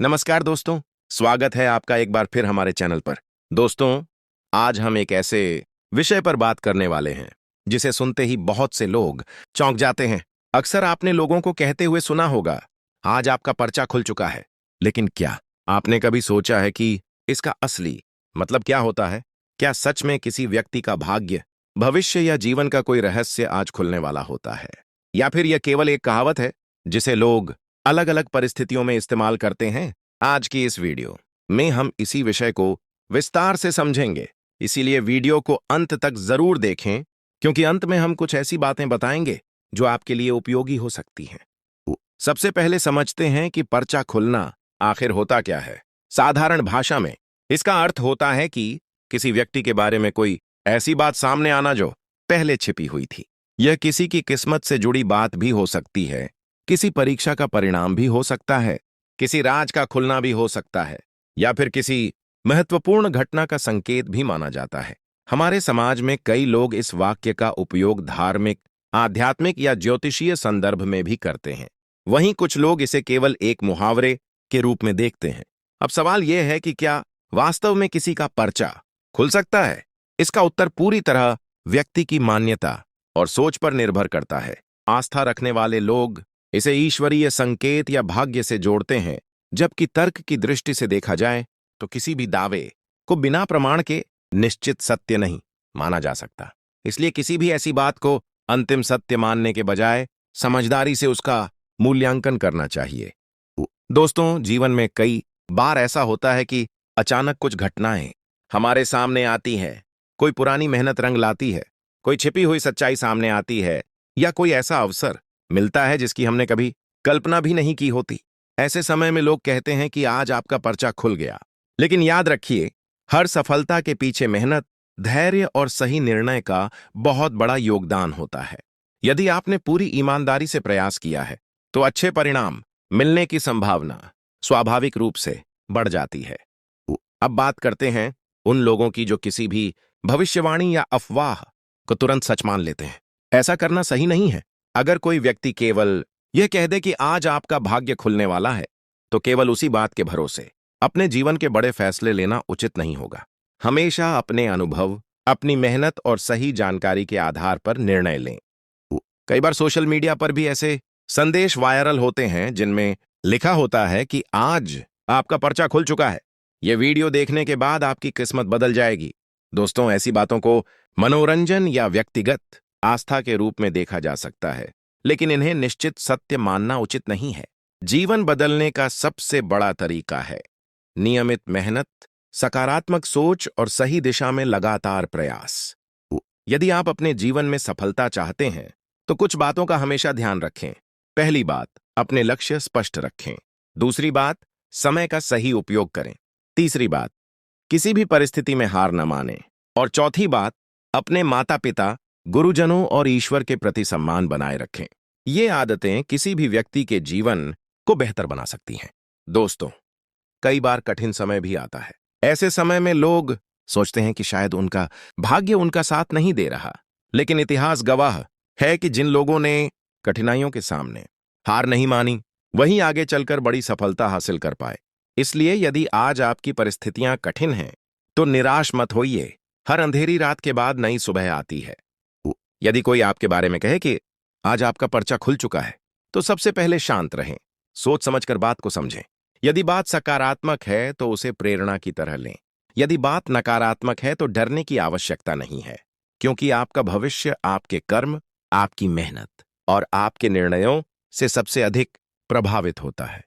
नमस्कार दोस्तों, स्वागत है आपका एक बार फिर हमारे चैनल पर। दोस्तों, आज हम एक ऐसे विषय पर बात करने वाले हैं जिसे सुनते ही बहुत से लोग चौंक जाते हैं। अक्सर आपने लोगों को कहते हुए सुना होगा, आज आपका पर्चा खुल चुका है। लेकिन क्या आपने कभी सोचा है कि इसका असली मतलब क्या होता है? क्या सच में किसी व्यक्ति का भाग्य, भविष्य या जीवन का कोई रहस्य आज खुलने वाला होता है? या फिर यह केवल एक कहावत है जिसे लोग अलग अलग परिस्थितियों में इस्तेमाल करते हैं? आज की इस वीडियो में हम इसी विषय को विस्तार से समझेंगे। इसीलिए वीडियो को अंत तक जरूर देखें, क्योंकि अंत में हम कुछ ऐसी बातें बताएंगे जो आपके लिए उपयोगी हो सकती हैं। सबसे पहले समझते हैं कि पर्चा खुलना आखिर होता क्या है। साधारण भाषा में इसका अर्थ होता है कि किसी व्यक्ति के बारे में कोई ऐसी बात सामने आना जो पहले छिपी हुई थी। यह किसी की किस्मत से जुड़ी बात भी हो सकती है, किसी परीक्षा का परिणाम भी हो सकता है, किसी राज का खुलना भी हो सकता है, या फिर किसी महत्वपूर्ण घटना का संकेत भी माना जाता है। हमारे समाज में कई लोग इस वाक्य का उपयोग धार्मिक, आध्यात्मिक या ज्योतिषीय संदर्भ में भी करते हैं। वहीं कुछ लोग इसे केवल एक मुहावरे के रूप में देखते हैं। अब सवाल यह है कि क्या वास्तव में किसी का पर्चा खुल सकता है? इसका उत्तर पूरी तरह व्यक्ति की मान्यता और सोच पर निर्भर करता है। आस्था रखने वाले लोग इसे ईश्वरीय संकेत या भाग्य से जोड़ते हैं, जबकि तर्क की दृष्टि से देखा जाए तो किसी भी दावे को बिना प्रमाण के निश्चित सत्य नहीं माना जा सकता। इसलिए किसी भी ऐसी बात को अंतिम सत्य मानने के बजाय समझदारी से उसका मूल्यांकन करना चाहिए। दोस्तों, जीवन में कई बार ऐसा होता है कि अचानक कुछ घटनाएं हमारे सामने आती हैं। कोई पुरानी मेहनत रंग लाती है, कोई छिपी हुई सच्चाई सामने आती है, या कोई ऐसा अवसर मिलता है जिसकी हमने कभी कल्पना भी नहीं की होती। ऐसे समय में लोग कहते हैं कि आज आपका पर्चा खुल गया। लेकिन याद रखिए, हर सफलता के पीछे मेहनत, धैर्य और सही निर्णय का बहुत बड़ा योगदान होता है। यदि आपने पूरी ईमानदारी से प्रयास किया है, तो अच्छे परिणाम मिलने की संभावना स्वाभाविक रूप से बढ़ जाती है। अब बात करते हैं उन लोगों की जो किसी भी भविष्यवाणी या अफवाह को तुरंत सच मान लेते हैं। ऐसा करना सही नहीं है। अगर कोई व्यक्ति केवल यह कह दे कि आज आपका भाग्य खुलने वाला है, तो केवल उसी बात के भरोसे अपने जीवन के बड़े फैसले लेना उचित नहीं होगा। हमेशा अपने अनुभव, अपनी मेहनत और सही जानकारी के आधार पर निर्णय लें। कई बार सोशल मीडिया पर भी ऐसे संदेश वायरल होते हैं जिनमें लिखा होता है कि आज आपका पर्चा खुल चुका है, यह वीडियो देखने के बाद आपकी किस्मत बदल जाएगी। दोस्तों, ऐसी बातों को मनोरंजन या व्यक्तिगत आस्था के रूप में देखा जा सकता है, लेकिन इन्हें निश्चित सत्य मानना उचित नहीं है। जीवन बदलने का सबसे बड़ा तरीका है नियमित मेहनत, सकारात्मक सोच और सही दिशा में लगातार प्रयास। यदि आप अपने जीवन में सफलता चाहते हैं, तो कुछ बातों का हमेशा ध्यान रखें। पहली बात, अपने लक्ष्य स्पष्ट रखें। दूसरी बात, समय का सही उपयोग करें। तीसरी बात, किसी भी परिस्थिति में हार न मानें। और चौथी बात, अपने माता पिता, गुरुजनों और ईश्वर के प्रति सम्मान बनाए रखें। ये आदतें किसी भी व्यक्ति के जीवन को बेहतर बना सकती हैं। दोस्तों, कई बार कठिन समय भी आता है। ऐसे समय में लोग सोचते हैं कि शायद उनका भाग्य उनका साथ नहीं दे रहा, लेकिन इतिहास गवाह है कि जिन लोगों ने कठिनाइयों के सामने हार नहीं मानी, वहीं आगे चलकर बड़ी सफलता हासिल कर पाए। इसलिए यदि आज आपकी परिस्थितियां कठिन हैं, तो निराश मत होइए। हर अंधेरी रात के बाद नई सुबह आती है। यदि कोई आपके बारे में कहे कि आज आपका पर्चा खुल चुका है, तो सबसे पहले शांत रहें, सोच समझकर बात को समझें। यदि बात सकारात्मक है तो उसे प्रेरणा की तरह लें। यदि बात नकारात्मक है तो डरने की आवश्यकता नहीं है, क्योंकि आपका भविष्य आपके कर्म, आपकी मेहनत और आपके निर्णयों से सबसे अधिक प्रभावित होता है।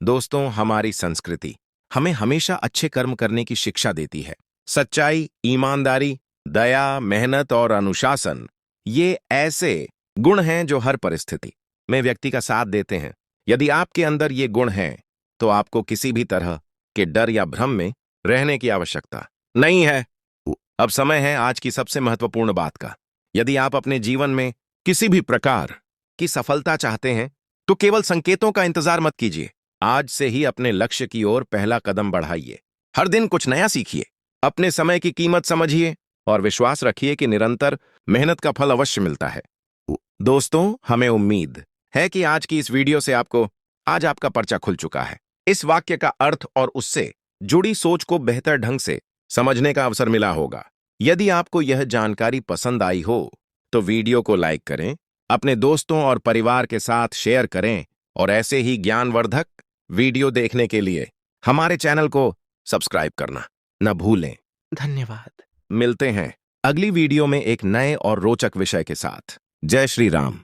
दोस्तों, हमारी संस्कृति हमें हमेशा अच्छे कर्म करने की शिक्षा देती है। सच्चाई, ईमानदारी, दया, मेहनत और अनुशासन, ये ऐसे गुण हैं जो हर परिस्थिति में व्यक्ति का साथ देते हैं। यदि आपके अंदर ये गुण हैं, तो आपको किसी भी तरह के डर या भ्रम में रहने की आवश्यकता नहीं है। अब समय है आज की सबसे महत्वपूर्ण बात का। यदि आप अपने जीवन में किसी भी प्रकार की सफलता चाहते हैं, तो केवल संकेतों का इंतजार मत कीजिए। आज से ही अपने लक्ष्य की ओर पहला कदम बढ़ाइए। हर दिन कुछ नया सीखिए, अपने समय की कीमत समझिए और विश्वास रखिए कि निरंतर मेहनत का फल अवश्य मिलता है। दोस्तों, हमें उम्मीद है कि आज की इस वीडियो से आपको आज आपका पर्चा खुल चुका है। इस वाक्य का अर्थ और उससे जुड़ी सोच को बेहतर ढंग से समझने का अवसर मिला होगा। यदि आपको यह जानकारी पसंद आई हो तो वीडियो को लाइक करें, अपने दोस्तों और परिवार के साथ शेयर करें और ऐसे ही ज्ञानवर्धक वीडियो देखने के लिए हमारे चैनल को सब्सक्राइब करना न भूलें। धन्यवाद। मिलते हैं अगली वीडियो में एक नए और रोचक विषय के साथ। जय श्री राम।